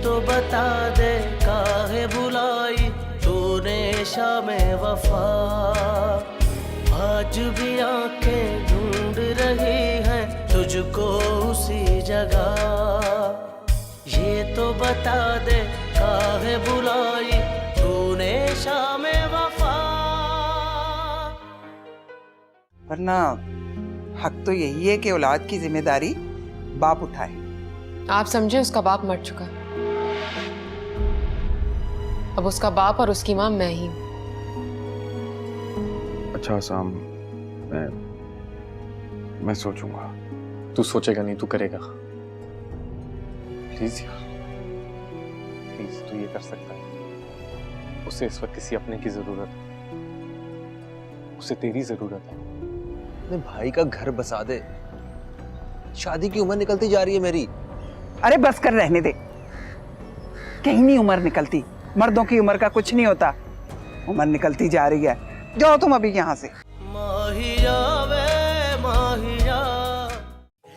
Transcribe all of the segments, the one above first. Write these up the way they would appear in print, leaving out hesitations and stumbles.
तो बता दे काहे बुलाई तूने शामे वफा। आज भी आंखें ढूंढ रही हैं तुझको उसी जगह। ये तो बता दे काहे बुलाई तूने शामे वफा। वरना हक तो यही है कि औलाद की जिम्मेदारी बाप उठाए। आप समझे, उसका बाप मर चुका, अब उसका बाप और उसकी मां मैं ही। अच्छा साम, मैं सोचूंगा। तू सोचेगा नहीं, तू करेगा। प्लीज यार, प्लीज तू ये कर सकता है। उसे इस वक्त किसी अपने की जरूरत है, उसे तेरी जरूरत है। अपने भाई का घर बसा दे, शादी की उम्र निकलती जा रही है मेरी। अरे बस कर, रहने दे, कहीं नहीं उम्र निकलती। मर्दों की उम्र का कुछ नहीं होता, उम्र निकलती जा रही है। जाओ तुम अभी यहाँ से। माहिया वे माहिया,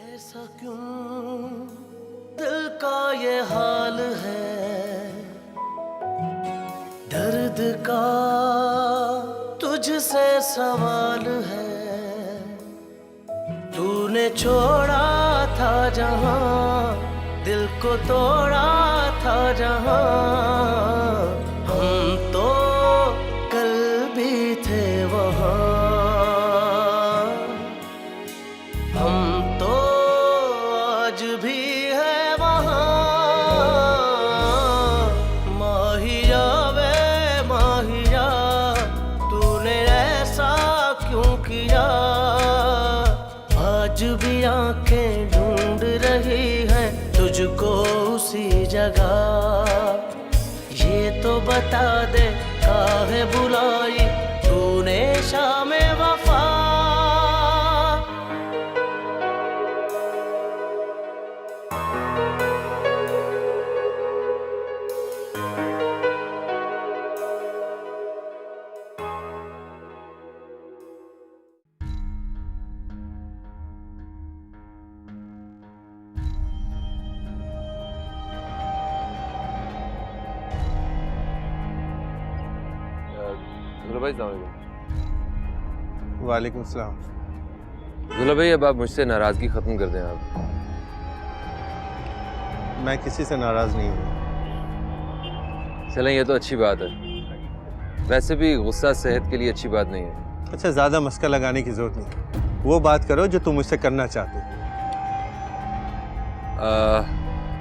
ऐसा क्यों दिल का ये हाल है, दर्द का तुझसे सवाल है। तूने छोड़ा था जहां, दिल को तोड़ा था जहां। हम तो कल भी थे वहां, हम तो आज भी है वहां। माहिया वे माहिया, तूने ऐसा क्यों किया। आज भी आंखें ढूंढ रही हैं तुझको उसी जगह। ये तो बता दे काहे बुलाई तूने शामे वफा। भाई वालेकुम सलाम। दुल्हा भाई, अब आप मुझसे नाराजगी खत्म कर दें। आप, मैं किसी से नाराज नहीं हूँ। चलें, ये तो अच्छी बात है। वैसे भी गुस्सा सेहत के लिए अच्छी बात नहीं है। अच्छा, ज्यादा मस्का लगाने की जरूरत नहीं, वो बात करो जो तुम मुझसे करना चाहते हो।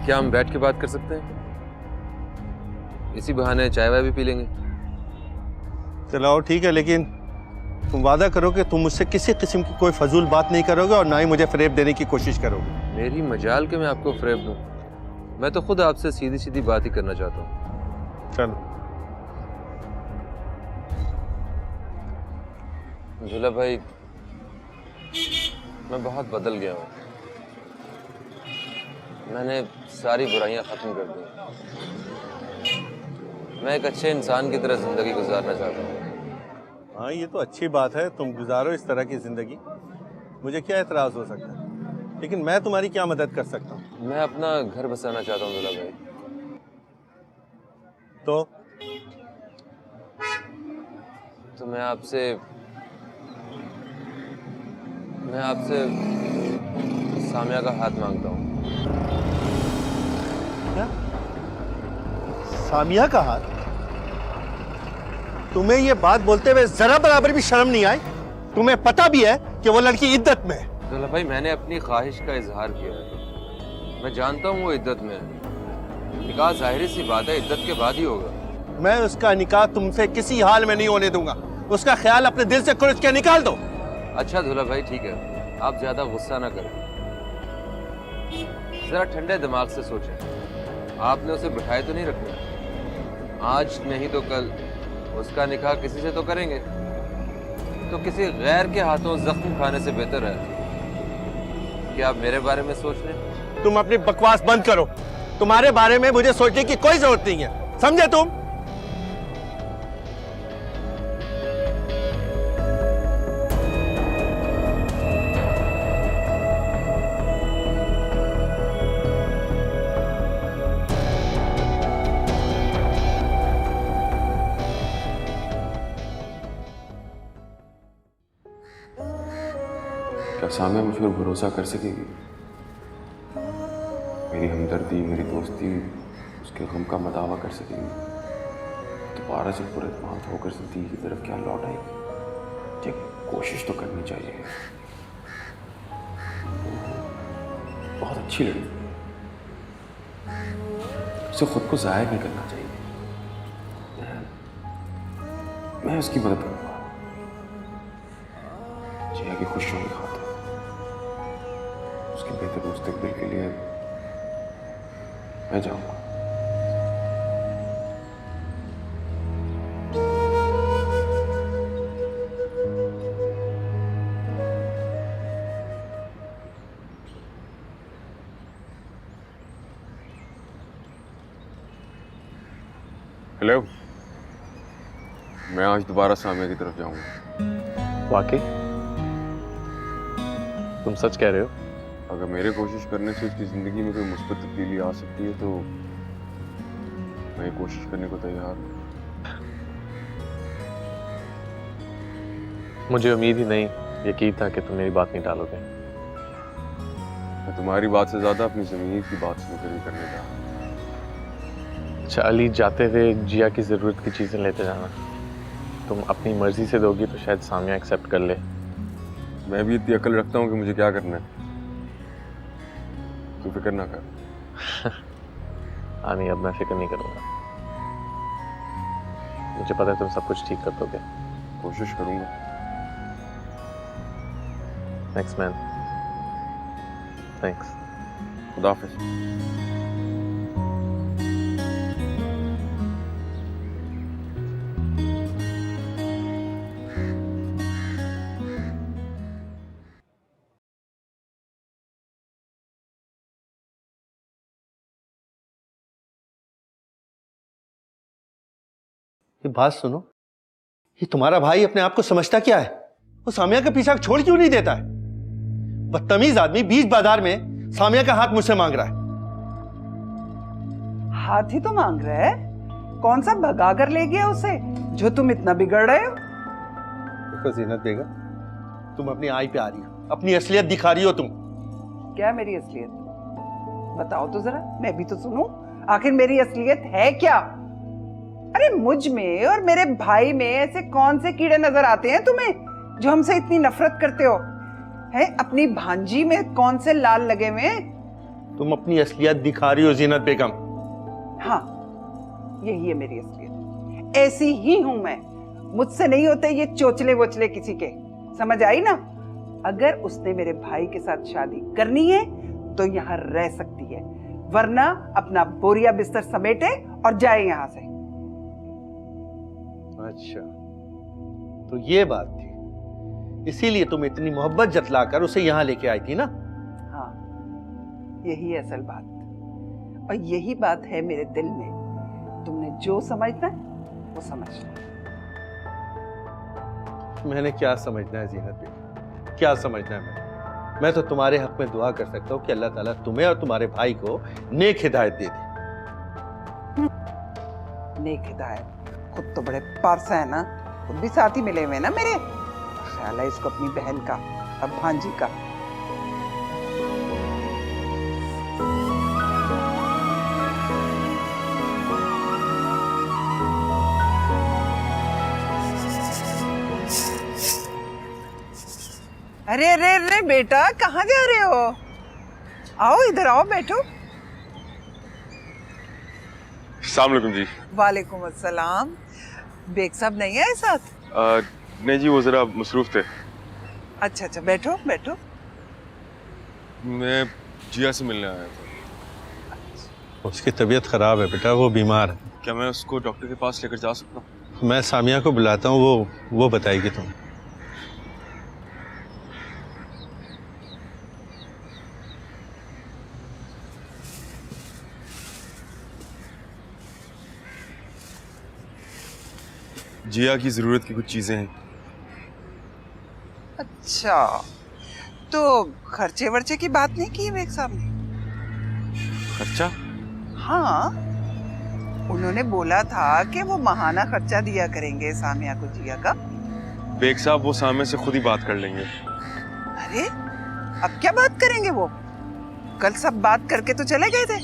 क्या हम बैठ के बात कर सकते हैं? इसी बहाने चाय वाय भी पी लेंगे। चलो ठीक है, लेकिन तुम वादा करो कि तुम मुझसे किसी किस्म की कोई फजूल बात नहीं करोगे और ना ही मुझे फरेब देने की कोशिश करोगे। मेरी मजाल के मैं आपको फरेब दूं? मैं तो खुद आपसे सीधी सीधी बात ही करना चाहता हूँ। चलो। दूल्हा भाई, मैं बहुत बदल गया हूँ। मैंने सारी बुराइयां खत्म कर दी। मैं एक अच्छे इंसान की तरह जिंदगी गुजारना चाहता हूँ। हाँ, ये तो अच्छी बात है, तुम गुजारो इस तरह की जिंदगी, मुझे क्या एतराज हो सकता है। लेकिन मैं तुम्हारी क्या मदद कर सकता हूँ? मैं अपना घर बसाना चाहता हूँ दूल्हा भाई। तो मैं आपसे सामिया का हाथ मांगता हूँ। क्या? सामिया का हाथ? तुम्हें ये बात बोलते हुए जरा बराबर भी शर्म नहीं आई? तुम्हें पता भी है कि वो लड़की इद्दत में है। दूल्हा भाई, मैंने अपनी ख्वाहिश का इजहार किया है। मैं जानता हूँ वो इद्दत में है। निकाह जाहिर सी बात है, इद्दत के बाद ही होगा। मैं उसका निकाह तुमसे किसी हाल में नहीं होने दूंगा। उसका ख्याल अपने दिल से कुछ के निकाल दो। अच्छा दूल्हा भाई, ठीक है, आप ज्यादा गुस्सा ना करें। जरा ठंडे दिमाग से सोचें। आपने उसे बिठाए तो नहीं रखना। आज नहीं तो कल उसका निकाह किसी से तो करेंगे। तो किसी गैर के हाथों जख्म खाने से बेहतर है कि आप मेरे बारे में सोच लें। तुम अपनी बकवास बंद करो। तुम्हारे बारे में मुझे सोचने की कोई जरूरत नहीं है, समझे तुम? अगर सामिया मुझ पर भरोसा कर सकेगी, मेरी हमदर्दी, मेरी दोस्ती, उसके गम का मदावा कर सकेगी, दोबारा से पुरअतमाद होकर जिंदगी की तरफ क्या लौट आएगी? कोशिश तो करनी चाहिए। बहुत अच्छी लड़की, उसे खुद को जाया नहीं करना चाहिए। मैं उसकी मदद करूंगा, जिया की खुशियों की खातिर, उसके बेहतर मुस्तकबिल के लिए मैं जाऊंगा। हेलो, मैं आज दोबारा सामिया की तरफ जाऊंगा। वाकई? तुम सच कह रहे हो? अगर मेरे कोशिश करने से उसकी जिंदगी में कोई मुस्बत तब्दीली आ सकती है तो मैं ये कोशिश करने को तैयार हूँ। मुझे उम्मीद ही नहीं, यकीन था कि तुम मेरी बात नहीं टालोगे। मैं तुम्हारी बात से ज्यादा अपनी ज़मीर की बात से मुकर्रर करने जा रहा हूँ। अच्छा अली, जाते हुए जिया की ज़रूरत की चीज़ें लेते जाना। तुम अपनी मर्जी से दोगी तो शायद सामिया एक्सेप्ट कर ले। मैं भी इतनी अकल रखता हूँ कि मुझे क्या करना है। तू फिक्र ना कर। हाँ नहीं, अब मैं फिक्र नहीं करूँगा। मुझे पता है तुम सब कुछ ठीक कर दोगे। कोशिश करूँगा। Thanks man, thanks. खुदा हाफिज़। ये बात सुनो, ये तुम्हारा भाई अपने आप को समझता क्या है? वो सामिया का पीछा छोड़ क्यों नहीं देता है? बदतमीज आदमी बीच बाजार में सामिया का हाथ मुझसे मांग रहा है। हाथ ही तो मांग रहा है, कौन सा भगा कर ले गया उसे जो तुम इतना बिगड़ रहे हो? देखो जीनत बेगम, तुम अपनी आई पे आ रही हो, अपनी असलियत दिखा रही हो तुम। क्या मेरी असलियत? बताओ तो जरा, मैं भी तो सुनूं। आखिर मेरी असलियत है क्या? अरे मुझ में और मेरे भाई में ऐसे कौन से कीड़े नजर आते हैं तुम्हें जो हमसे इतनी नफरत करते हो? है अपनी भांजी में कौन से लाल लगे हुए हैं? तुम अपनी असलियत दिखा रही हो जीनत बेगम। हाँ, यही है मेरी असलियत। ऐसी ही हूं मैं। मुझसे नहीं होते ये चोचले वोचले किसी के, समझ आई ना? अगर उसने मेरे भाई के साथ शादी करनी है तो यहाँ रह सकती है, वरना अपना बोरिया बिस्तर समेटे और जाए यहाँ से। अच्छा, तो ये बात थी, इसीलिए तुम इतनी मोहब्बत जतलाकर उसे यहाँ लेके आई थी ना? हाँ, यही है असल बात, और यही बात है मेरे दिल में। तुमने जो समझना है वो समझ लो। मैंने क्या समझना है जीनत बेगम, क्या समझना है? मैं तो तुम्हारे हक में दुआ कर सकता हूँ कि अल्लाह ताला तुम्हें और तुम्हारे भाई को नेक हिदायत दे दे। नेक हिदायत? खुद तो बड़े पारसा है ना, खुद भी साथ ही मिले हुए हैं ना मेरे। ख्याल है इसको अपनी बहन का, अब भांजी का। अरे अरे अरे बेटा, कहाँ जा रहे हो? आओ इधर आओ, बैठो। अस्सलाम वालेकुम जी। वालेकुम अस्सलाम। बेग साहब नहीं आए साथ? नहीं जी, वो जरा मसरूफ थे। अच्छा अच्छा, बैठो बैठो। मैं जिया से मिलने आया था। उसकी तबीयत खराब है बेटा, वो बीमार है। क्या मैं उसको डॉक्टर के पास लेकर जा सकता हूँ? मैं सामिया को बुलाता हूँ, वो बताएगी तुम्हें। जिया की जरूरत की कुछ चीजें हैं। अच्छा, तो खर्चे वर्चे की बात नहीं की बेग साहब ने? खर्चा? हाँ, उन्होंने बोला था कि वो माहाना खर्चा दिया करेंगे सामिया को जिया का। बेग साहब वो सामने से खुद ही बात कर लेंगे। अरे अब क्या बात करेंगे वो? कल सब बात करके तो चले गए थे।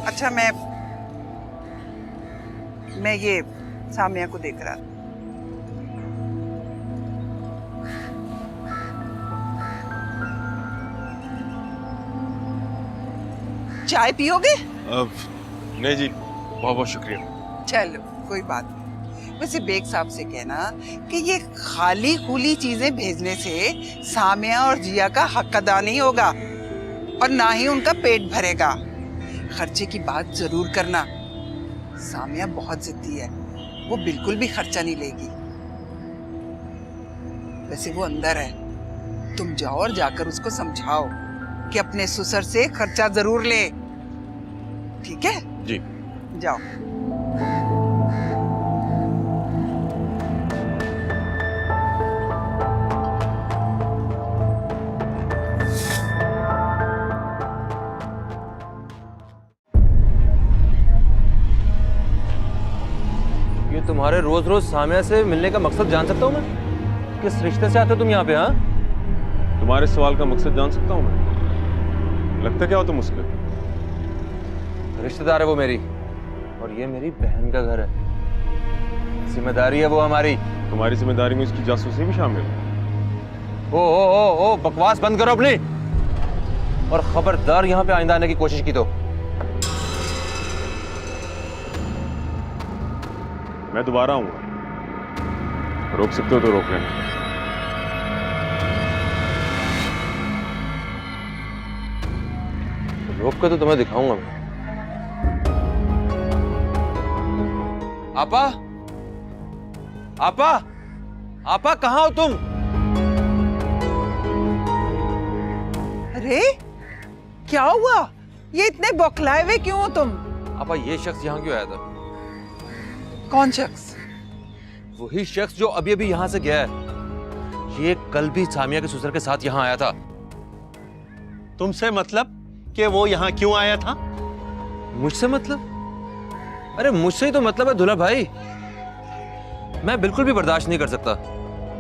अच्छा, मैं ये सामिया को देख रहा था। चाय पियोगे? नहीं जी, बहुत बहुत शुक्रिया। चलो कोई बात नहीं। वैसे बेग साहब से कहना कि ये खाली खुली चीजें भेजने से सामिया और जिया का हक अदा नहीं होगा और ना ही उनका पेट भरेगा। खर्चे की बात जरूर करना। सामिया बहुत जिद्दी है, वो बिल्कुल भी खर्चा नहीं लेगी। वैसे वो अंदर है, तुम जाओ और जाकर उसको समझाओ कि अपने ससुर से खर्चा जरूर ले। ठीक है जी। जाओ। ये तुम्हारे रोज रोज सामिया से मिलने का मकसद जान सकता हूँ मैं? किस रिश्ते से आते हो तुम यहाँ पे? हाँ, तुम्हारे सवाल का मकसद जान सकता हूँ मैं? लगता क्या हो तुम उसके? रिश्तेदार है वो मेरी, और ये मेरी बहन का घर है। जिम्मेदारी है वो हमारी। तुम्हारी जिम्मेदारी में इसकी जासूसी भी शामिल है? ओ बकवास बंद करो अपनी, और खबरदार यहाँ पे आइंदा आने की कोशिश की तो। मैं दोबारा आऊंगा, रोक सकते हो तो रोक लेना। रोक के तो तुम्हें दिखाऊंगा मैं। आपा, आपा, आपा कहाँ हो तुम? अरे क्या हुआ? ये इतने बौखलाए हुए क्यों हो तुम? आपा, ये शख्स यहाँ क्यों आया था? कौन शख्स? वही शख्स जो अभी अभी यहां से गया है। ये कल भी सामिया के ससुर के साथ यहां आया था। तुमसे मतलब कि वो यहाँ क्यों आया था? मुझसे मतलब? अरे मुझसे ही तो मतलब है दुल्हा भाई। मैं बिल्कुल भी बर्दाश्त नहीं कर सकता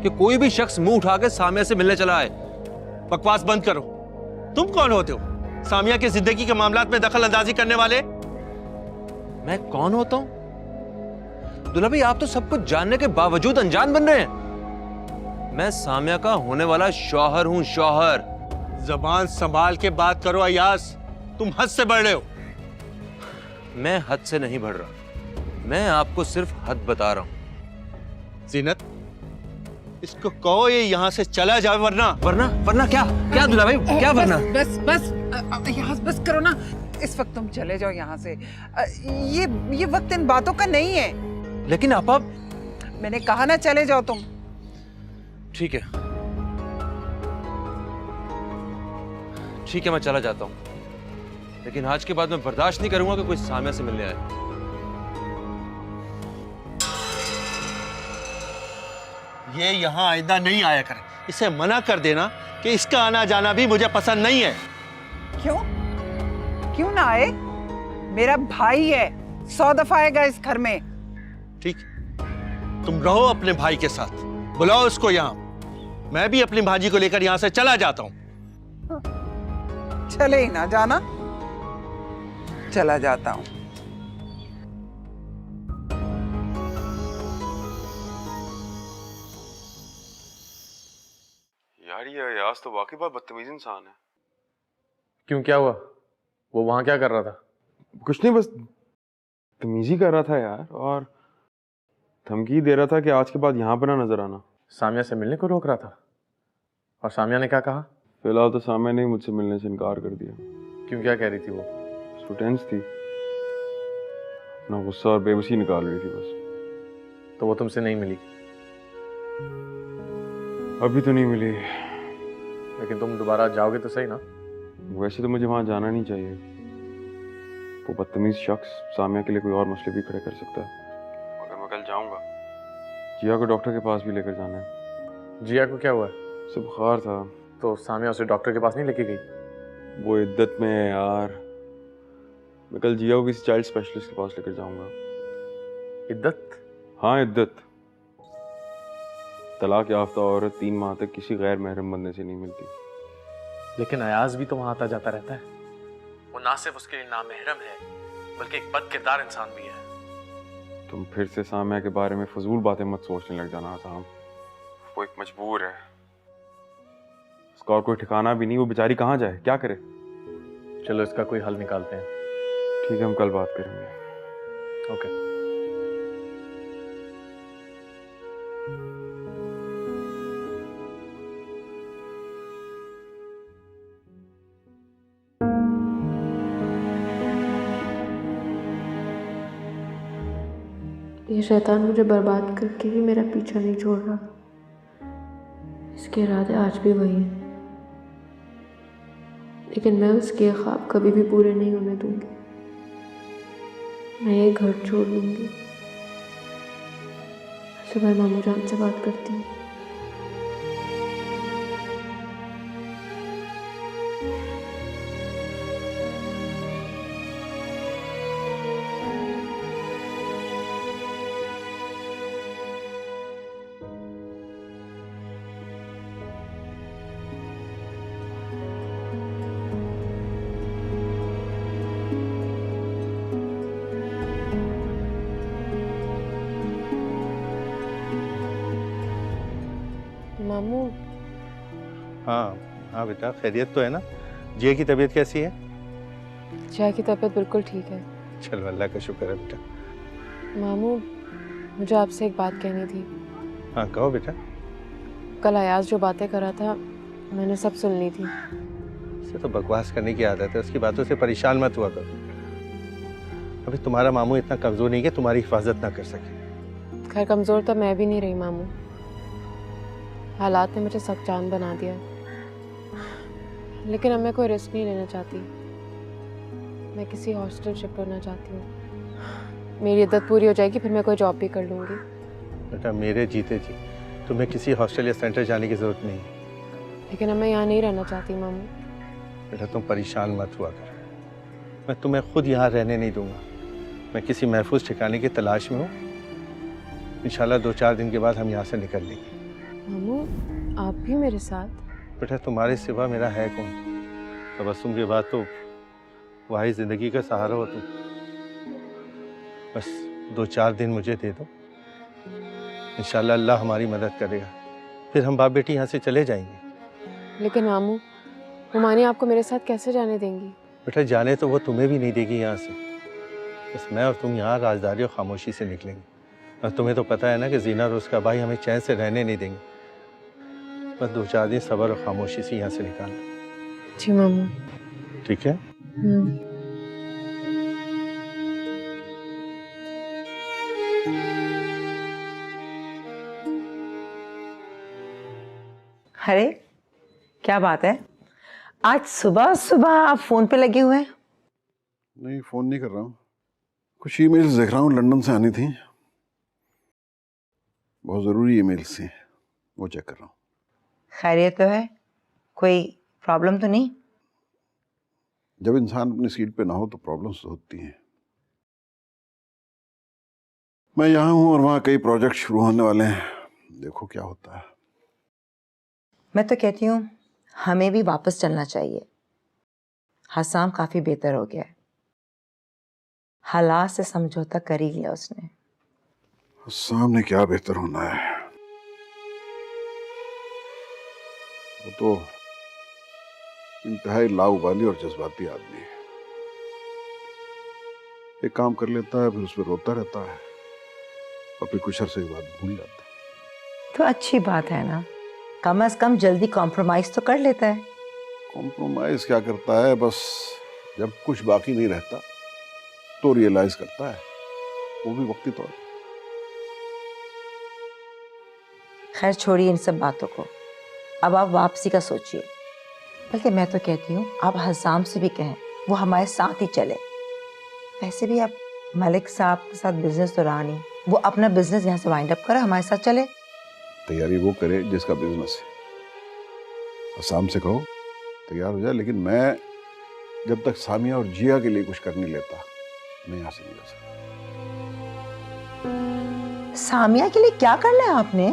कि कोई भी शख्स मुंह उठा के सामिया से मिलने चला आए। बकवास बंद करो। तुम कौन होते हो सामिया की जिंदगी के मामलात में दखल अंदाजी करने वाले? मैं कौन होता हूं? दुल्हा भाई, आप तो सब कुछ जानने के बावजूद अनजान बन रहे हैं। मैं सामिया का होने वाला शौहर हूं, शौहर। जबान संभाल के बात करो अयास, तुम हद से बढ़ रहे हो। मैं हद से नहीं बढ़ रहा, मैं आपको सिर्फ हद बता रहा हूं। जीनत, इसको कहो ये यहाँ से चला जाए, वरना वरना क्या क्या दुल्हा भाई, क्या वरना? बस यहाँ बस करो ना। इस वक्त तुम चले जाओ यहाँ से। ये वक्त इन बातों का नहीं है। लेकिन आपा, मैंने कहा ना चले जाओ तुम। ठीक है, ठीक है, मैं चला जाता हूं, लेकिन आज के बाद मैं बर्दाश्त नहीं करूंगा कि कोई सामिया से मिलने आए। ये यहाँ आइंदा नहीं आया करे। इसे मना कर देना कि इसका आना जाना भी मुझे पसंद नहीं है। क्यों ना आए? मेरा भाई है, 100 दफा आएगा इस घर में। ठीक, तुम रहो अपने भाई के साथ, बुलाओ उसको यहाँ। मैं भी अपनी भाजी को लेकर यहाँ से चला जाता हूँ। चले ही ना जाना। चला जाता हूँ। यार ये अयाज तो वाकई बहुत बदतमीज इंसान है। क्यों, क्या हुआ? वो वहां क्या कर रहा था? कुछ नहीं, बस तमीजी कर रहा था यार, और धमकी दे रहा था कि आज के बाद यहाँ पर ना नजर आना। सामिया से मिलने को रोक रहा था? और सामिया ने क्या कहा? फिलहाल तो सामिया ने मुझसे मिलने से इनकार कर दिया। क्यों, क्या कह रही थी वो? उसको टेंस थी, अपना गुस्सा और बेबसी निकाल रही थी बस। तो वो तुमसे नहीं मिली? अभी तो नहीं मिली। लेकिन तुम दोबारा जाओगे तो सही ना? वैसे तो मुझे वहां जाना नहीं चाहिए। वो बदतमीज शख्स सामिया के लिए कोई और मसले भी खड़े कर सकता है। मगर मैं कल जाऊंगा। जिया को डॉक्टर के पास भी लेकर जाना है। जिया को क्या हुआ? उसे बुखार था। तो सामिया उसे डॉक्टर के पास नहीं लेके गई? वो इद्दत में है यार। मैं कल जिया को किसी चाइल्ड स्पेशलिस्ट के पास लेकर जाऊंगा। इद्दत? हाँ, इद्दत। तलाक याफ्ता औरत 3 माह तक किसी गैर महरम बंदे से नहीं मिलती। लेकिन अयाज भी तो वहां आता जाता रहता है। वो ना सिर्फ उसके लिए नामहरम है बल्कि एक बदकिरदार इंसान भी है। तुम फिर से सामिया के बारे में फजूल बातें मत सोचने लग जाना आसाम। वो एक मजबूर है, उसका और कोई ठिकाना भी नहीं। वो बेचारी कहाँ जाए, क्या करे? चलो इसका कोई हल निकालते हैं। ठीक है, हम कल बात करेंगे। ओके। ये शैतान मुझे बर्बाद करके भी मेरा पीछा नहीं छोड़ रहा। इसके इरादे आज भी वही हैं, लेकिन मैं उसके ख्वाब कभी भी पूरे नहीं होने दूंगी। मैं ये घर छोड़ लूंगी। सुबह मामू जान से बात करती हूँ। मामू, हाँ हाँ बेटा, खैरियत तो है ना? जिया की तबीयत कैसी है? जिया की तबीयत बिल्कुल ठीक है। चलो अल्लाह का शुक्र है बेटा। मामू, मुझे आपसे एक बात कहनी थी। हाँ कहो बेटा। कल अयाज जो बातें कर रहा था मैंने सब सुन ली थी। उसे तो बकवास करने की आदत है, उसकी बातों से परेशान मत हुआ करो। अभी तुम्हारा मामू इतना कमजोर नहीं है कि तुम्हारी हिफाजत ना कर सके। खैर कमजोर तो मैं भी नहीं रही मामू, हालात ने मुझे सब जान बना दिया। लेकिन अब मैं कोई रिस्क नहीं लेना चाहती। मैं किसी हॉस्टल शिफ्ट होना चाहती हूँ। मेरी इद्दत पूरी हो जाएगी, फिर मैं कोई जॉब भी कर लूँगी। बेटा मेरे जीते जी तुम्हें किसी हॉस्टल या सेंटर जाने की जरूरत नहीं है। लेकिन अब मैं यहाँ नहीं रहना चाहती मामू। बेटा तुम परेशान मत हुआ कर, मैं तुम्हें खुद यहाँ रहने नहीं दूंगा। मैं किसी महफूज ठिकाने की तलाश में हूँ। इंशाल्लाह 2-4 दिन के बाद हम यहाँ से निकल लेंगे। मामू, आप भी मेरे साथ? बेटा तुम्हारे सिवा मेरा है कौन? तबस्सुम के बाद तो वही जिंदगी का सहारा हो तुम। बस 2-4 दिन मुझे दे दो, इंशाल्लाह अल्लाह हमारी मदद करेगा। फिर हम बाप बेटी यहाँ से चले जाएंगे। लेकिन मामू, हुमानी आपको मेरे साथ कैसे जाने देंगी? बेटा जाने तो वो तुम्हें भी नहीं देगी यहाँ से। बस मैं और तुम यहाँ राजदारी और खामोशी से निकलेंगे। और तुम्हें तो पता है ना कि जीना और उसका भाई हमें चैन से रहने नहीं देंगे। बस 2-4 दिन सब्र और खामोशी से यहाँ से निकाल लो। जी मामू। ठीक है? अरे क्या बात है, आज सुबह सुबह आप फोन पे लगे हुए हैं? नहीं फोन नहीं कर रहा हूँ, कुछ ईमेल्स देख रहा हूँ, लंदन से आनी थी, बहुत ज़रूरी ईमेल्स थी, वो चेक कर रहा हूँ। खैरियत तो है? कोई प्रॉब्लम तो नहीं? जब इंसान अपनी सीट पे ना हो तो प्रॉब्लम्स तो होती हैं। मैं यहाँ हूँ और वहाँ कई प्रोजेक्ट शुरू होने वाले हैं, देखो क्या होता है। मैं तो कहती हूँ हमें भी वापस चलना चाहिए। हसाम काफी बेहतर हो गया है, हालात से समझौता कर ही लिया उसने। सामने क्या बेहतर होना है, वो तो इंतहाई लाउबाली और जज्बाती आदमी है। एक काम कर लेता है फिर उस पर रोता रहता है और फिर कुछ अरसे के बाद भूल जाता है। तो अच्छी बात है ना, कम से कम जल्दी कॉम्प्रोमाइज तो कर लेता है। कॉम्प्रोमाइज क्या करता है, बस जब कुछ बाकी नहीं रहता तो रियलाइज करता है, वो भी वक्ती तौर पर। खैर छोड़िए इन सब बातों को, अब आप वापसी का सोचिए। बल्कि मैं तो कहती हूँ आप हसाम से भी कहें वो हमारे साथ ही चले। वैसे भी आप मलिक साहब के साथ बिजनेस तो रहा नहीं, वो अपना बिजनेस यहाँ से वाइंड अप करे, हमारे साथ चले। तैयारी वो करे जिसका बिजनेस है, हसाम से कहो तैयार हो जाए, लेकिन मैं जब तक सामिया और जिया के लिए कुछ कर नहीं लेता मैं यहाँ से नहीं जा सकता। सामिया के लिए क्या करना है आपने?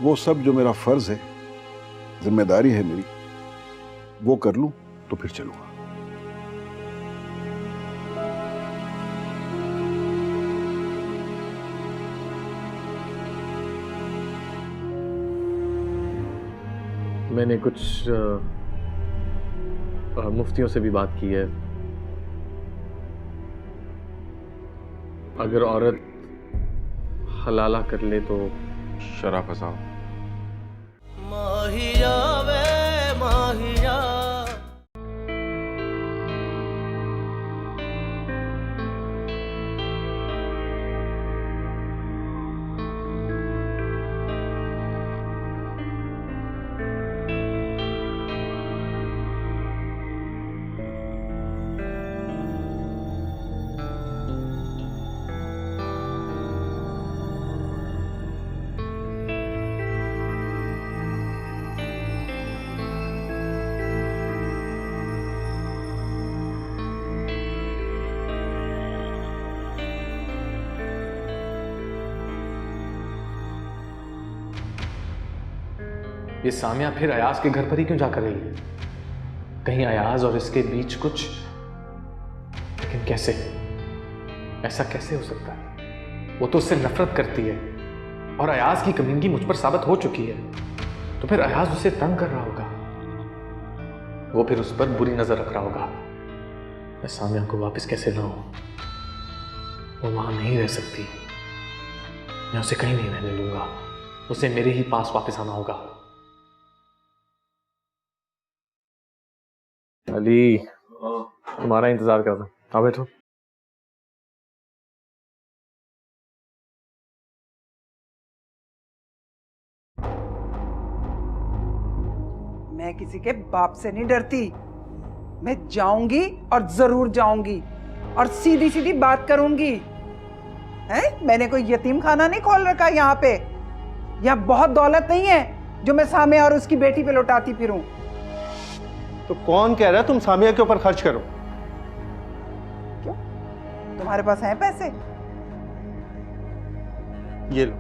वो सब जो मेरा फर्ज है, जिम्मेदारी है मेरी, वो कर लूं तो फिर चलूंगा। मैंने कुछ मुफ्तियों से भी बात की है। अगर औरत हलाला कर ले तो शराब हसाओ। माहिया वे माहिया, ये सामिया फिर अयाज के घर पर ही क्यों जाकर रही है? कहीं अयाज और इसके बीच कुछ, लेकिन कैसे? ऐसा कैसे हो सकता है? वो तो उससे नफरत करती है और अयाज की कमीनगी मुझ पर साबित हो चुकी है, तो फिर अयाज उसे तंग कर रहा होगा, वो फिर उस पर बुरी नजर रख रहा होगा। मैं सामिया को वापस कैसे लाऊं? वो वहां नहीं रह सकती, मैं उसे कहीं नहीं रहने दूंगा, उसे मेरे ही पास वापस आना होगा। अली, तुम्हारा इंतजार कर रहा था। आ बैठो। मैं किसी के बाप से नहीं डरती। मैं जाऊंगी और जरूर जाऊंगी और सीधी सीधी बात करूंगी। हैं? मैंने कोई यतीम खाना नहीं खोल रखा यहाँ पे। यहाँ बहुत दौलत नहीं है जो मैं सामिया और उसकी बेटी पे लौटाती फिरूं। तो कौन कह रहा है तुम सामिया के ऊपर खर्च करो? क्यों? तुम्हारे पास हैं पैसे? ये लो,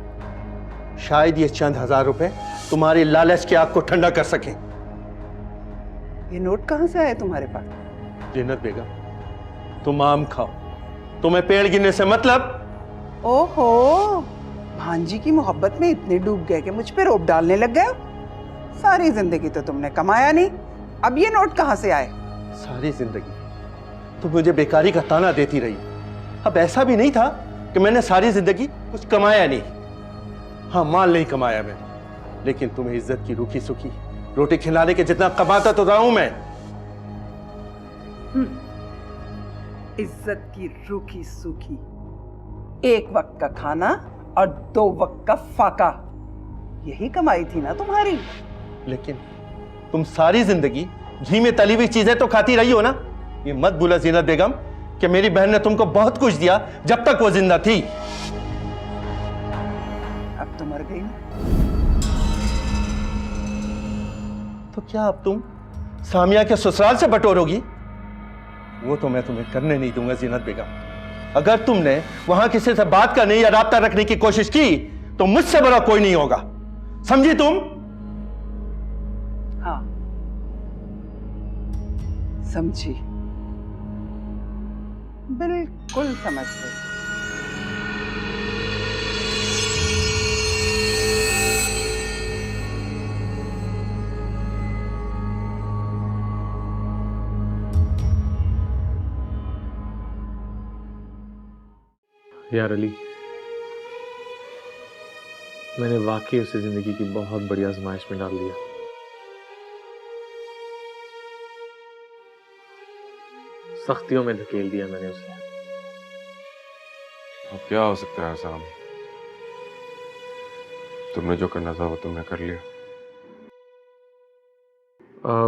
शायद ये चंद हजार रुपए तुम्हारी लालच की आग को ठंडा कर सके। ये नोट कहां से आए तुम्हारे पास? जीनत बेगम, तुम आम खाओ, तुम्हें पेड़ गिनने से मतलब? ओहो, भांजी की मोहब्बत में इतने डूब गए कि मुझ पे रोब डालने लग गए। सारी जिंदगी तो तुमने कमाया नहीं, अब ये नोट कहां से आए? सारी जिंदगी तो मुझे बेकारी का ताना देती रही। अब ऐसा भी नहीं था कि मैंने सारी जिंदगी कुछ कमाया नहीं। हाँ, माल नहीं कमाया मैंने, लेकिन तुम्हें इज्जत की रूखी सूखी रोटी खिलाने के जितना कमाता तो रहा हूं मैं। इज्जत की रूखी सूखी, एक वक्त का खाना और 2 वक्त का फाका, यही कमाई थी ना तुम्हारी? लेकिन तुम सारी जिंदगी घी में तली हुई चीजें तो खाती रही हो ना। ये मत भूला जीनत बेगम कि मेरी बहन ने तुमको बहुत कुछ दिया जब तक वो जिंदा थी। अब तो मर गई ना। तो क्या अब तुम सामिया के ससुराल से बटोरोगी? वो तो मैं तुम्हें करने नहीं दूंगा जीनत बेगम। अगर तुमने वहां किसी से बात करने या राब्ता रखने की कोशिश की तो मुझसे बड़ा कोई नहीं होगा, समझी तुम? हाँ, समझी, बिल्कुल समझ गई। यार अली, मैंने वाकई उसे जिंदगी की बहुत बड़ी आजमाइश में डाल दिया। सख्तियों में धकेल दिया मैंने उसे। अब क्या हो सकता है आसाम? तुमने जो करना था वो तुमने कर लिया।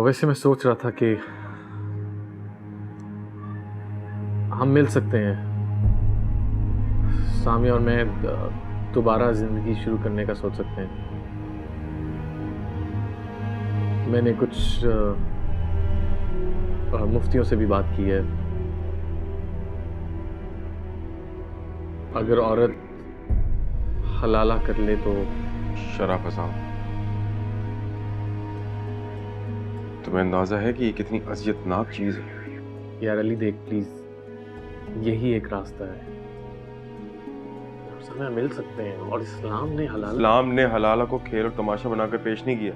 वैसे मैं सोच रहा था कि हम मिल सकते हैं, सामिया और मैं दोबारा जिंदगी शुरू करने का सोच सकते हैं। मैंने कुछ मुफ्तियों से भी बात की है। अगर औरत हलाला कर ले तो शराब हसाओ। तुम्हें अंदाजा है कि ये कितनी अजियतनाक चीज है? यार अली देख प्लीज, यही एक रास्ता है, समय मिल सकते हैं। और इस्लाम ने हलाला को खेल और तमाशा बनाकर पेश नहीं किया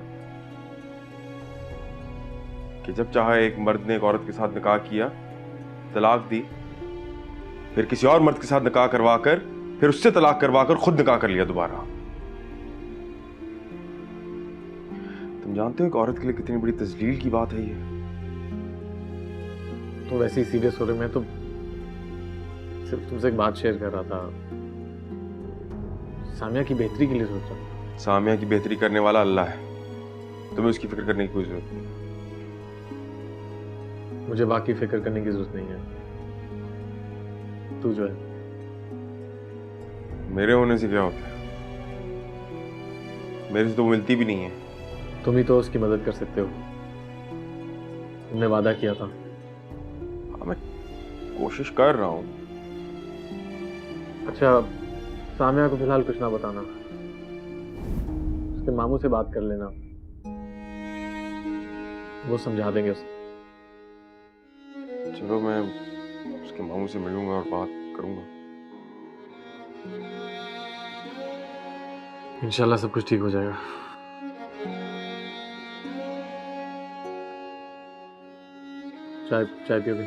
कि जब चाहा एक मर्द ने एक औरत के साथ निकाह किया, तलाक दी, फिर किसी और मर्द के साथ निकाह करवाकर, फिर उससे तलाक करवाकर खुद निकाह कर लिया दोबारा। तुम जानते हो एक औरत के लिए कितनी बड़ी तजलील की बात है ये? तो वैसे ही सीरियस हो रहे, मैं तो सिर्फ तुमसे एक बात शेयर कर रहा था, सामिया की बेहतरी के लिए सोच रहा हूँ। सामिया की बेहतरी करने वाला अल्लाह है, तुम्हें उसकी फिक्र करने की कोई जरूरत नहीं। मुझे बाकी फिक्र करने की जरूरत नहीं है, तू जो है। मेरे होने से क्या होता है? मेरे से तो मिलती भी नहीं है। तुम ही तो उसकी मदद कर सकते हो, तुमने वादा किया था। हाँ, मैं कोशिश कर रहा हूँ। अच्छा, सामिया को फिलहाल कुछ ना बताना, उसके मामू से बात कर लेना, वो समझा देंगे उसे। चलो, मैं उसके मामू से मिलूंगा और बात करूंगा। इंशाल्लाह सब कुछ ठीक हो जाएगा। चाय पियोगे?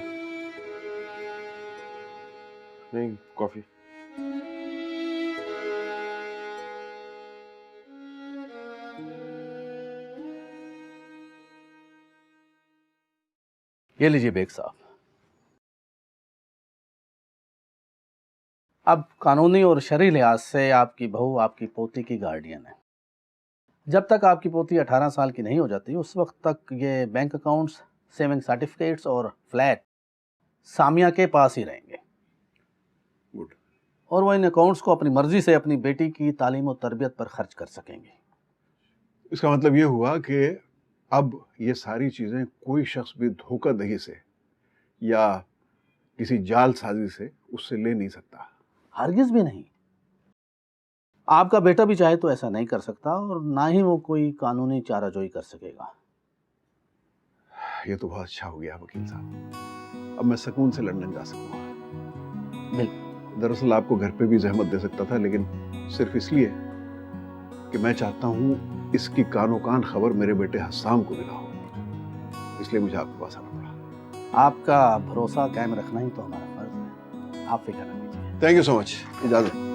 नहीं, कॉफी। ये लीजिए बेग साहब। अब कानूनी और शरई लिहाज से आपकी बहू आपकी पोती की गार्डियन है। जब तक आपकी पोती 18 साल की नहीं हो जाती, उस वक्त तक ये बैंक अकाउंट्स, सेविंग सर्टिफिकेट्स और फ्लैट सामिया के पास ही रहेंगे। गुड। और वो इन अकाउंट्स को अपनी मर्जी से अपनी बेटी की तालीम और तरबियत पर खर्च कर सकेंगे। इसका मतलब ये हुआ कि अब ये सारी चीजें कोई शख्स भी धोखाधड़ी से या किसी जालसाजी से उससे ले नहीं सकता। हरगिज भी नहीं। आपका बेटा भी चाहे तो ऐसा नहीं कर सकता, और ना ही वो कोई कानूनी चाराजोई कर सकेगा। ये तो बहुत अच्छा हो गया वकील साहब, अब मैं सुकून से लंदन जा सकूंगा। बिल्कुल। दरअसल आपको घर पे भी जहमत दे सकता था, लेकिन सिर्फ इसलिए कि मैं चाहता हूँ इसकी कानो कान खबर मेरे बेटे हसाम को भी ना हो, इसलिए मुझे आपके पास आना पड़ा। आपका भरोसा कायम रखना ही तो हमारा फर्ज है, आप फिक्र न कीजिए। Thank you so much. इजाजत।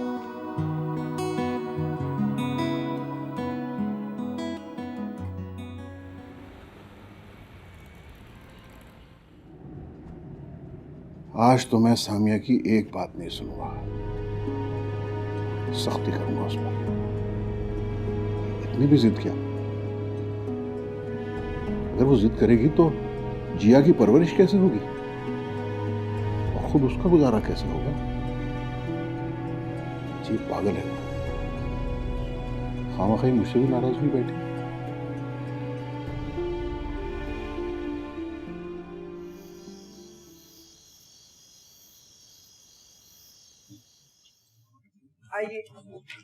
आज तो मैं सामिया की एक बात नहीं सुनूंगा, सख्ती करूंगा उस पर। इतनी भी जिद क्या? अगर वो जिद करेगी तो जिया की परवरिश कैसे होगी और खुद उसका गुजारा कैसे होगा? जी पागल है, खामखाई मुझसे भी नाराज हुई बैठी।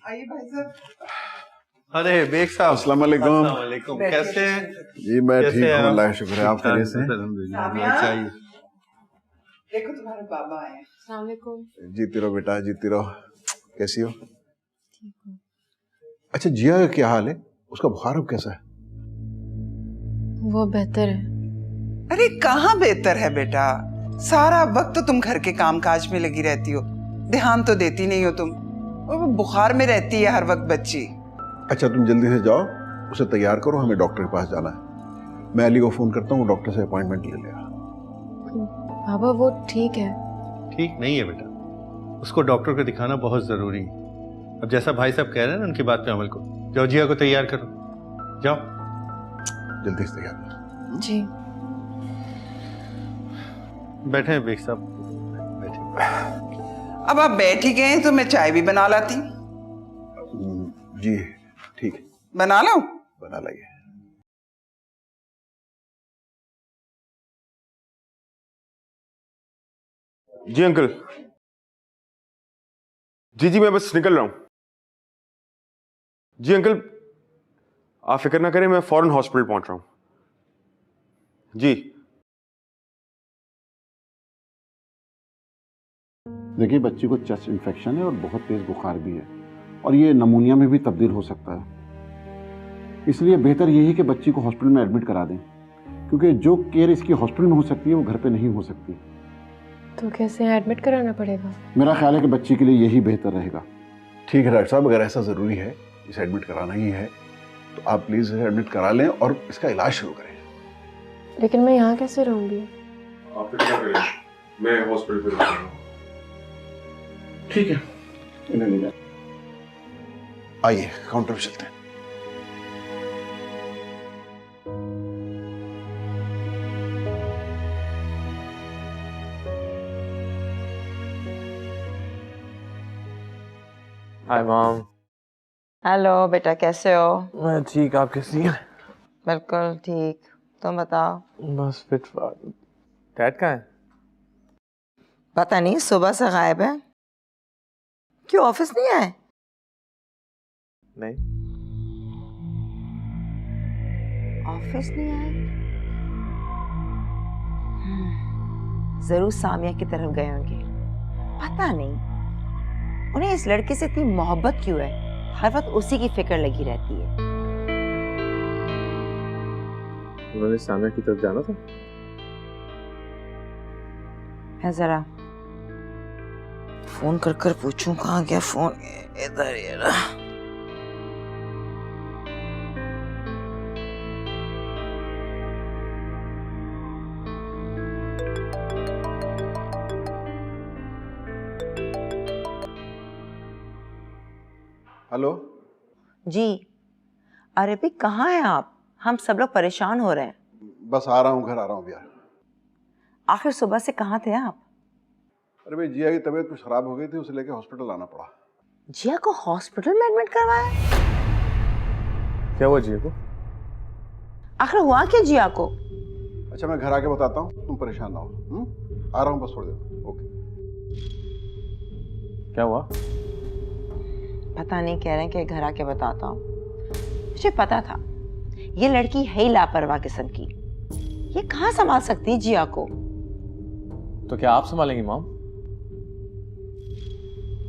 आइए भाई साहब। अरे बेग साहब, अस्सलाम वालेकुम। अस्सलाम वालेकुम। कैसे हैं? जी मैं कैसे ठीक हैं हूँ, आप? अल्लाह का शुक्र है। आप कैसे हैं? सामिया? चाहिए। देखो तुम्हारे बाबा आए हैं। अस्सलाम वालेकुम। जीती रहो बेटा, जीती रहो। कैसी हो? अच्छा, जिया का क्या हाल है? उसका बुखार अब कैसा है? वो बेहतर है। अरे कहाँ बेहतर है बेटा, सारा वक्त तो तुम घर के कामकाज में लगी रहती हो, ध्यान तो देती नहीं हो तुम, और वो बुखार में रहती है हर वक्त बच्ची। अच्छा तुम जल्दी से जाओ, उसे तैयार करो, हमें डॉक्टर के पास जाना है। मैं अली को फोन करता हूँ, डॉक्टर से अपॉइंटमेंट ले लेगा। बाबा वो ठीक है। ठीक नहीं है बेटा, उसको डॉक्टर को दिखाना बहुत जरूरी है। अब जैसा भाई साहब कह रहे हैं ना, उनकी बात पे अमल करो। जाओ जिया को तैयार करो, जाओ जल्दी से तैयार करो। जी बैठे हैं बेग साहब, बैठे। अब आप बैठ ही गए तो मैं चाय भी बना लाती। जी ठीक है, बना लो। बना लाइए। जी अंकल। जी मैं बस निकल रहा हूं। जी अंकल, आप फिक्र ना करें, मैं फौरन हॉस्पिटल पहुंच रहा हूं। जी देखिए, बच्ची को चेस्ट इन्फेक्शन है और बहुत तेज बुखार भी है, और ये नमूनिया में भी तब्दील हो सकता है। इसलिए बेहतर यही कि बच्ची को हॉस्पिटल में एडमिट करा दें, क्योंकि जो केयर इसकी हॉस्पिटल में हो सकती है वो घर पे नहीं हो सकती। तो कैसे एडमिट कराना पड़ेगा? मेरा ख्याल है कि बच्ची के लिए यही बेहतर रहेगा। ठीक है डॉक्टर साहब, अगर ऐसा ज़रूरी है, इसे एडमिट कराना ही है, तो आप प्लीज़ इसे एडमिट करा लें और इसका इलाज शुरू करें। लेकिन मैं यहाँ कैसे रहूँगी? आप फिर क्या करें, मैं हॉस्पिटल पे रहूँगा। ठीक है, इन्हें ले जाए। आइए काउंटर पे चलते हैं। Hi mom. हेलो बेटा, कैसे हो? मैं ठीक, आप कैसी हैं? बिल्कुल ठीक, तुम बताओ। बस फिट फाट। डैड कहाँ है? पता नहीं, सुबह से गायब है। क्यों, ऑफिस नहीं आए? नहीं। ऑफिस नहीं आए? जरूर सामिया की तरफ गए होंगे। पता नहीं उन्हें इस लड़के से इतनी मोहब्बत क्यों है, हर वक्त उसी की फिक्र लगी रहती है। उन्होंने सामिया की तरफ जाना था। है जरा फोन कर कर पूछूं कहाँ गया फोन। इधर ही रहा। हेलो जी, अरे भाई कहाँ हैं आप? हम सब लोग परेशान हो रहे हैं। बस आ रहा हूँ, घर आ रहा हूँ यार। आखिर सुबह से कहाँ थे आप? अरे भाई जिया की तबीयत कुछ खराब हो गई थी, उसे लेके हॉस्पिटल आना पड़ा। जिया को हॉस्पिटल में एडमिट करवाया? क्या हुआ जिया को? आखिर हुआ क्या जिया को? अच्छा मैं घर आके बताता हूँ, तुम परेशान ना हो। आ रहा हूँ बस थोड़ी देर। ओके। क्या हुआ? पता नहीं, कह रहे हैं कि घर आके बताता हूँ। मुझे पता था ये लड़की है ही लापरवाह किस्म की। ये कहाँ संभाल सकती है जिया को? तो क्या आप संभालेंगी मॉम?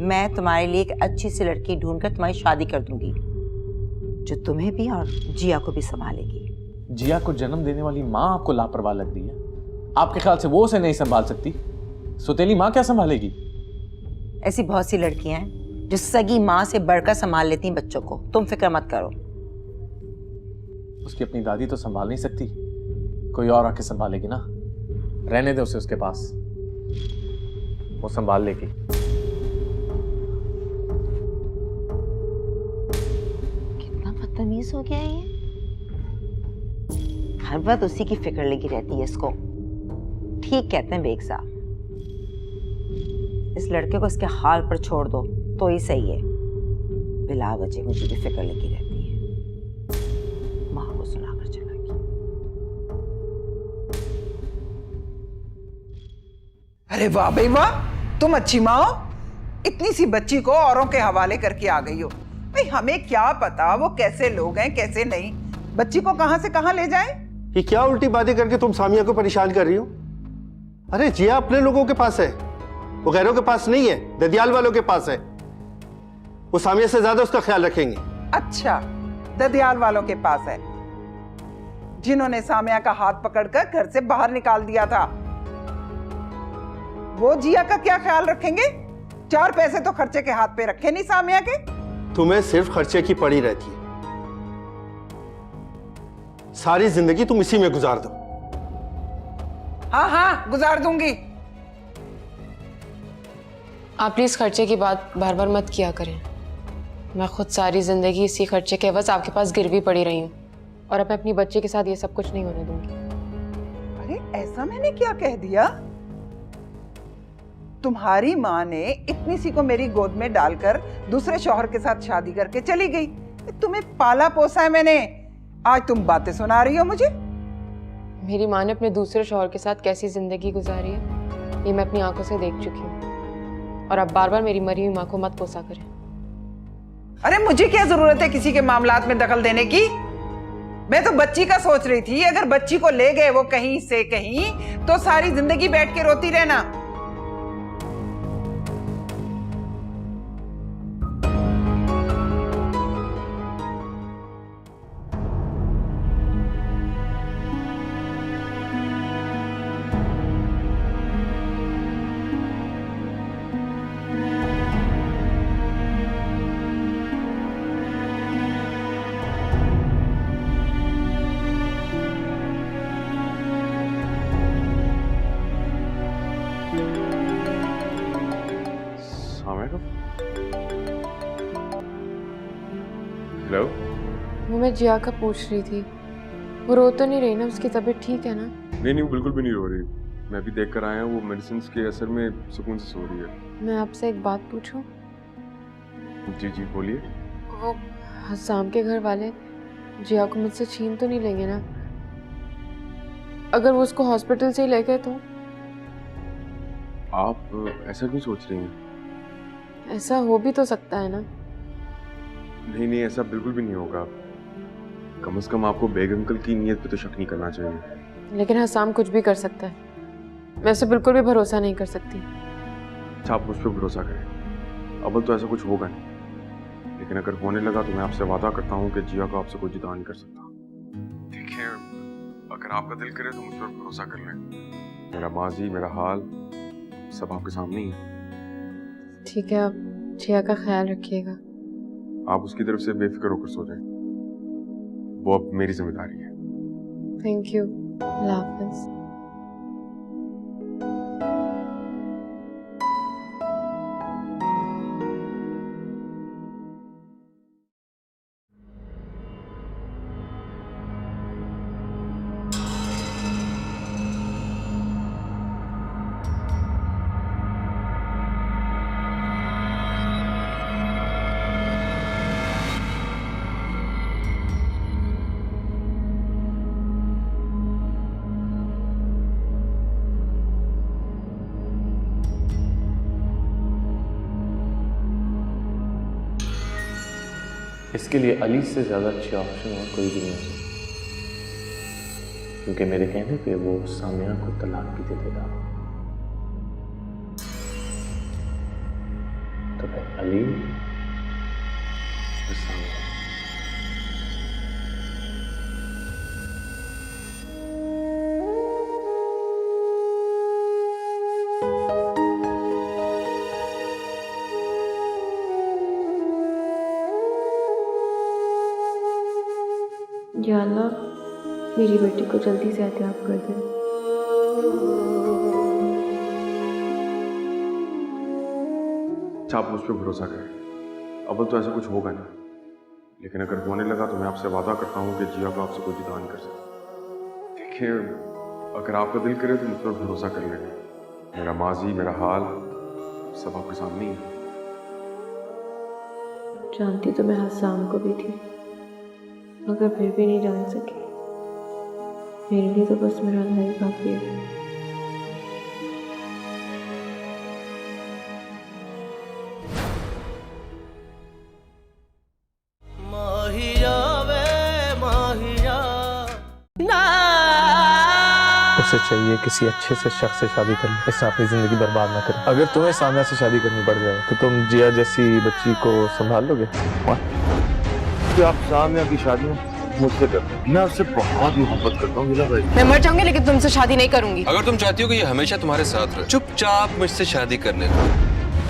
मैं तुम्हारे लिए एक अच्छी सी लड़की ढूंढकर तुम्हारी शादी कर दूंगी, जो तुम्हें भी और जिया को भी संभालेगी। जिया को जन्म देने वाली माँ आपको लापरवाह लग रही है? आपके ख्याल से वो उसे नहीं संभाल सकती? सौतेली माँ क्या संभालेगी? ऐसी बहुत सी लड़कियां हैं जो सगी माँ से बढ़कर संभाल लेती हैं बच्चों को। तुम फिक्र मत करो। उसकी अपनी दादी तो संभाल नहीं सकती, कोई और आके संभालेगी ना। रहने दे उसे उसके पास, वो संभाल लेगी। कितना बदतमीज हो गया ये। हर वक्त उसी की फिक्र लगी रहती है इसको। ठीक कहते हैं बेग साहब, इस लड़के को इसके हाल पर छोड़ दो तो ही सही है। बिला वजह मुझे भी फिक्र लगी रहती है। माँ को सुनाकर चलागी। अरे वाह भाई वाह, तुम अच्छी माँ हो। इतनी सी बच्ची को औरों के हवाले करके आ गई हो। भाई हमें क्या पता वो कैसे लोग हैं कैसे नहीं, बच्ची को कहां से कहां ले जाएं? ये क्या उल्टी बातें करके तुम सामिया को परेशान कर रही हो? अरे जिया अपने लोगों के पास है, वो गैरों के पास नहीं है, ददियाल वालों के पास है। वो सामिया से ज्यादा उसका ख्याल रखेंगे। अच्छा, ददियाल वालों के पास है, जिन्होंने सामिया का हाथ पकड़कर घर से बाहर निकाल दिया था। वो जिया का क्या ख्याल रखेंगे? 4 पैसे तो खर्चे के हाथ पे रखे नहीं सामिया के। तुम्हें सिर्फ खर्चे की पड़ी रहती है, सारी जिंदगी तुम इसी में गुजार दो। हाँ हाँ गुजार दूंगी। आप प्लीज खर्चे की बात बार बार मत किया करें। मैं खुद सारी जिंदगी इसी खर्चे के एवज आपके पास गिरवी पड़ी रही हूँ, और अब मैं अपनी बच्ची के साथ ये सब कुछ नहीं होने दूंगी। अरे ऐसा मैंने क्या कह दिया? तुम्हारी माँ ने इतनी सी को मेरी गोद में डालकर दूसरे शौहर के साथ शादी करके चली गई। तुम्हें पाला पोसा है मैंने, आज तुम बातें सुना रही हो मुझे। मेरी माँ ने अपने दूसरे शौहर के साथ कैसी जिंदगी गुजारी है ये मैं अपनी आंखों से देख चुकी हूँ, और अब बार बार मेरी मरी हुई माँ को मत कोसा करें। अरे मुझे क्या जरूरत है किसी के मामलात में दखल देने की? मैं तो बच्ची का सोच रही थी, अगर बच्ची को ले गए वो कहीं से कहीं तो सारी जिंदगी बैठ के रोती रहना। हेलो, वो मैं जिया का पूछ रही थी, वो रो तो नहीं रही ना? उसकी तबीयत ठीक है ना? नहीं नहीं, वो बिल्कुल भी नहीं रो रही। मैं अभी देख कर आया हूँ, वो मेडिसिन के असर में सुकून से सो रही है। मैं आपसे एक बात पूछूं? जी जी बोलिए। वो हसाम के घर वाले जिया को मुझसे छीन तो नहीं लेंगे ना? अगर वो उसको हॉस्पिटल से ही ले गए तो? आप ऐसा क्यों सोच रही हैं? ऐसा हो भी तो सकता है ना? नहीं नहीं, ऐसा बिल्कुल भी नहीं होगा। कम से कम आपको बेग अंकल की नीयत पे तो शक नहीं करना चाहिए। लेकिन हसाम कुछ भी कर सकता है, मैं उसे बिल्कुल भी भरोसा नहीं कर सकती। अच्छा, आप मुझ पर भरोसा करें। अव्वल तो ऐसा कुछ होगा नहीं, लेकिन अगर होने लगा तो मैं आपसे वादा करता हूँ कि जिया को आपसे कोई जुदा नहीं कर सकता। देखिए, अगर आपका दिल करे तो मुझ पर भरोसा कर लें। मेरा माजी, मेरा हाल सब आपके सामने ही है। ठीक है, आप जिया का ख्याल रखिएगा। आप उसकी तरफ से बेफिक्र होकर सो जाएं, वो अब मेरी जिम्मेदारी है। Thank you. अल्लाह हाफ़िज़। इसके लिए अली से ज़्यादा अच्छी ऑप्शन और कोई भी नहीं हो सकती, क्योंकि मेरे कहने पे वो सामिया को तलाक भी दे देगा। तो फिर अली और सामिया। या अल्लाह, मेरी बेटी को जल्दी से एहतियात कर दे। अच्छा, आप मुझ पर भरोसा करें। अव्वल तो ऐसा कुछ होगा नहीं, लेकिन अगर होने लगा तो मैं आपसे वादा करता हूँ कि जिया को आपसे कोई जुदा नहीं कर सकता। देखिए, अगर आपका दिल करे तो मुझ पर भरोसा कर लेना। मेरा माजी, मेरा हाल सब आपके सामने ही है। जानती तो मैं हसाम को भी थी, मगर फिर भी नहीं जान सकी। मेरे लिए तो बस मेरा अल्लाह ही काफी है। उसे चाहिए किसी अच्छे से शख्स से शादी कर ले, इससे अपनी जिंदगी बर्बाद ना करे। अगर तुम्हें सामिया से शादी करनी पड़ जाए तो तुम जिया जैसी बच्ची को संभाल लोगे? तो आप सामिया की शादी मुझसे करते? मैं आपसे बहुत मोहब्बत करता हूँ गिला भाई। मैं मर जाऊंगी लेकिन तुमसे शादी नहीं करूंगी। अगर तुम चाहती हो कि ये हमेशा तुम्हारे साथ रहे, चुपचाप मुझसे शादी करने दो।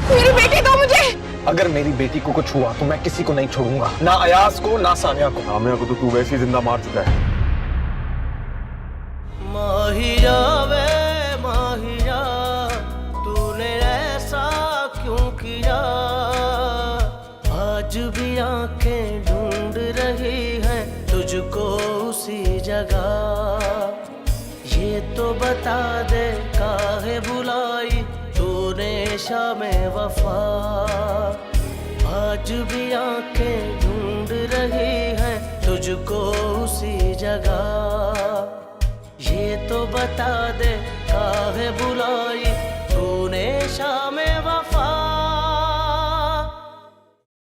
मेरी बेटी दो मुझे। अगर मेरी बेटी को कुछ हुआ तो मैं किसी को नहीं छोड़ूंगा, ना अयाज को ना सामिया को। सामिया को तो तू वैसे ही जिंदा मार चुका है। माहिया वे माहिया, तूने ऐसा क्यों किया? आज भी आंखें ढूंढ रही हैं तुझको उसी जगह। ये तो बता दे काहे बुलाई तूने शामे वफा। आज भी आंखें ढूंढ रही हैं तुझको उसी जगह। ये तो बता दे काहे बुलाई